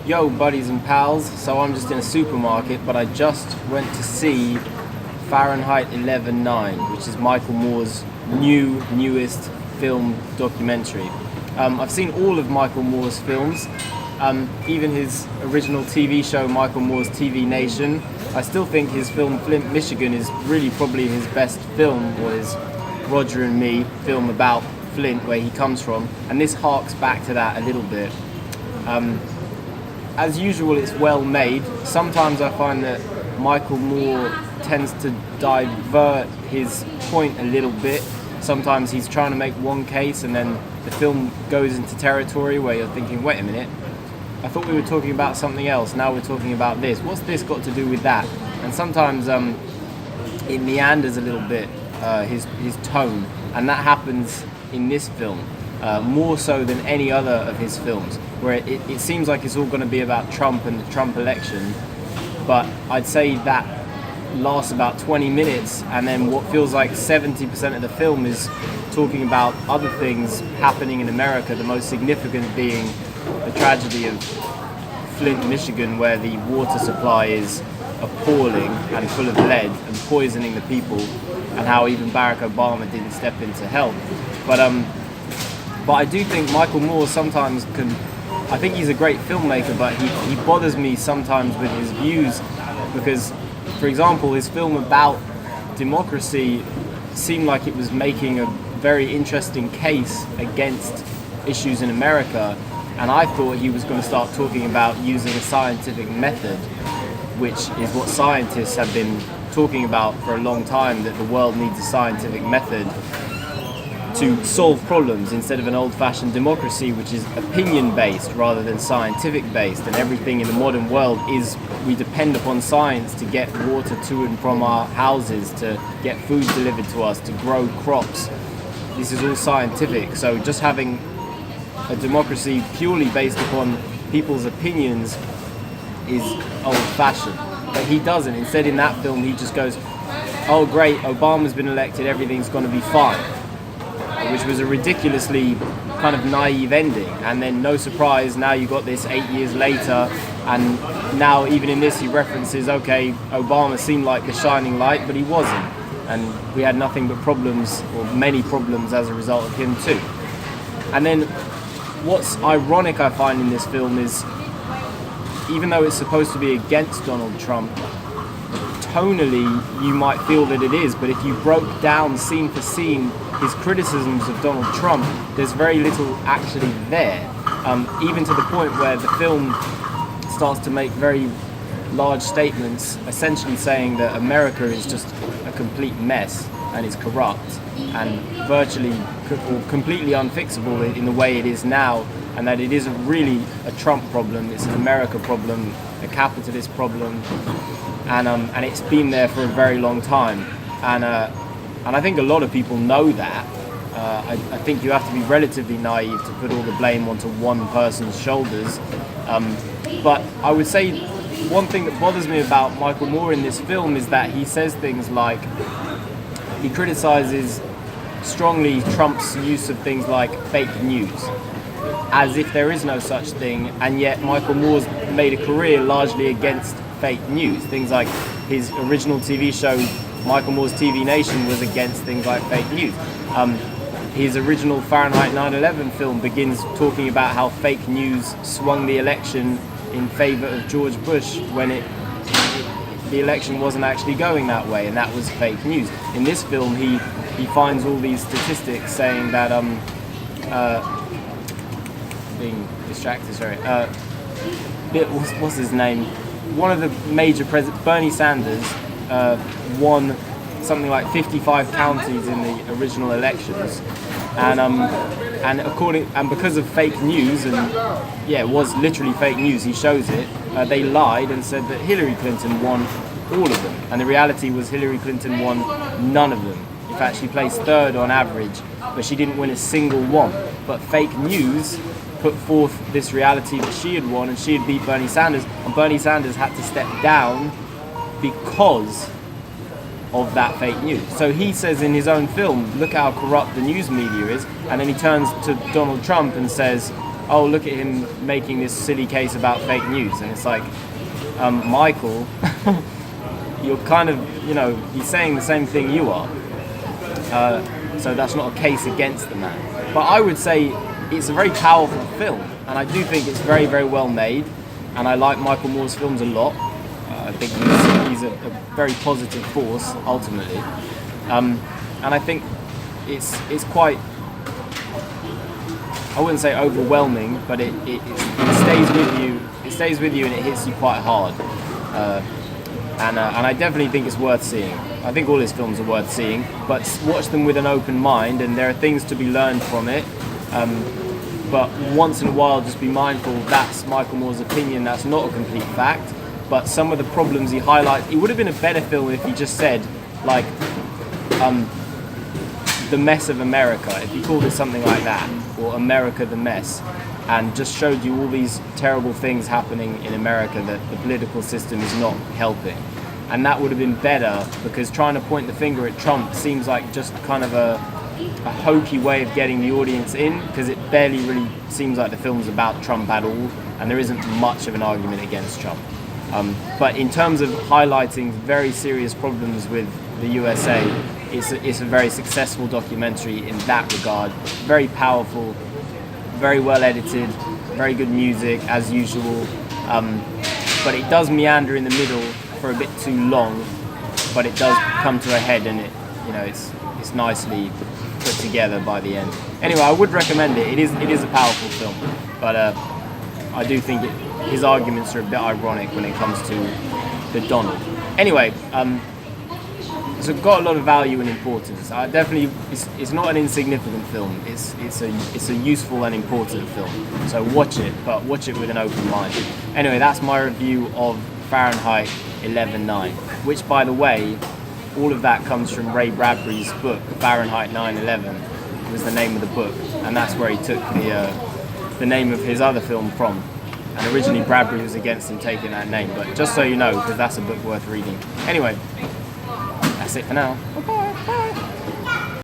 Yo, buddies and pals, so I'm just in a supermarket, but I just went to see Fahrenheit 11/9, which is Michael Moore's newest film documentary. I've seen all of Michael Moore's films, even his original TV show, Michael Moore's TV Nation. I still think his film Flint, Michigan is really probably his best film, or his Roger and Me film about Flint, where he comes from, and this harks back to that a little bit. As usual, it's well made. Sometimes I find that Michael Moore tends to divert his point a little bit. Sometimes he's trying to make one case and then the film goes into territory where you're thinking, wait a minute, I thought we were talking about something else, now we're talking about this. What's this got to do with that? And sometimes it meanders a little bit, his tone, and that happens in this film. More so than any other of his films, where it seems like it's all going to be about Trump and the Trump election, but I'd say that lasts about 20 minutes, and then what feels like 70% of the film is talking about other things happening in America, the most significant being the tragedy of Flint, Michigan, where the water supply is appalling and full of lead and poisoning the people, and how even Barack Obama didn't step in to help. But I do think Michael Moore sometimes I think he's a great filmmaker, but he bothers me sometimes with his views, because, for example, his film about democracy seemed like it was making a very interesting case against issues in America, and I thought he was going to start talking about using a scientific method, which is what scientists have been talking about for a long time, that the world needs a scientific method to solve problems instead of an old-fashioned democracy which is opinion-based rather than scientific-based, and everything in the modern world is we depend upon science to get water to and from our houses, to get food delivered to us, to grow crops. This is all scientific, so just having a democracy purely based upon people's opinions is old-fashioned. But he doesn't. Instead, in that film, he just goes, oh great, Obama's been elected, everything's going to be fine, which was a ridiculously kind of naive ending. And then, no surprise, now you got this 8 years later, and now even in this he references, okay, Obama seemed like the shining light, but he wasn't, and we had nothing but problems, or many problems, as a result of him too. And then what's ironic I find in this film is, even though it's supposed to be against Donald Trump, tonally you might feel that it is, but if you broke down scene for scene his criticisms of Donald Trump, there's very little actually there, even to the point where the film starts to make very large statements, essentially saying that America is just a complete mess and is corrupt and virtually or completely unfixable in the way it is now, and that it isn't really a Trump problem, it's an America problem, a capitalist problem, and it's been there for a very long time, and I think a lot of people know that. I think you have to be relatively naive to put all the blame onto one person's shoulders, but I would say one thing that bothers me about Michael Moore in this film is that he says things like, he criticizes strongly Trump's use of things like fake news, as if there is no such thing, and yet Michael Moore's made a career largely against fake news. Things like his original TV show, Michael Moore's TV Nation, was against things like fake news. His original Fahrenheit 9/11 film begins talking about how fake news swung the election in favor of George Bush when the election wasn't actually going that way, and that was fake news. In this film, he finds all these statistics saying that being distracted, sorry. What's his name? One of the major presidents, Bernie Sanders, won something like 55 counties in the original elections, and because of fake news, and yeah, it was literally fake news. He shows it. They lied and said that Hillary Clinton won all of them, and the reality was Hillary Clinton won none of them. In fact, she placed third on average, but she didn't win a single one. But fake news put forth this reality that she had won and she had beat Bernie Sanders, and Bernie Sanders had to step down because of that fake news. So he says in his own film, look how corrupt the news media is, and then he turns to Donald Trump and says, oh, look at him making this silly case about fake news, and it's like, Michael, you're kind of, he's saying the same thing you are. So that's not a case against the man. But I would say it's a very powerful film, and I do think it's very, very well made, and I like Michael Moore's films a lot. I think he's a very positive force, ultimately. And I think it's quite, I wouldn't say overwhelming, but it stays with you. It stays with you and it hits you quite hard. And I definitely think it's worth seeing. I think all his films are worth seeing, but watch them with an open mind, and there are things to be learned from it. But once in a while, just be mindful that's Michael Moore's opinion, that's not a complete fact. But some of the problems he highlights, it would have been a better film if he just said, like, The Mess of America, if he called it something like that, or America the Mess, and just showed you all these terrible things happening in America that the political system is not helping. And that would have been better, because trying to point the finger at Trump seems like just kind of a hokey way of getting the audience in, because it barely really seems like the film's about Trump at all, and there isn't much of an argument against Trump. But in terms of highlighting very serious problems with the USA, it's a very successful documentary in that regard. Very powerful, very well edited, very good music as usual. But it does meander in the middle for a bit too long, but it does come to a head, and it's nicely put together by the end. Anyway, I would recommend it. It is a powerful film, but I do think his arguments are a bit ironic when it comes to the Donald. Anyway, it's got a lot of value and importance. Definitely, it's not an insignificant film. It's a useful and important film. So watch it, but watch it with an open mind. Anyway, that's my review of Fahrenheit 11/9, which, by the way, all of that comes from Ray Bradbury's book, Fahrenheit 9/11 was the name of the book, and that's where he took the name of his other film from. And originally Bradbury was against him taking that name, but just so you know, because that's a book worth reading. Anyway, that's it for now. Bye-bye.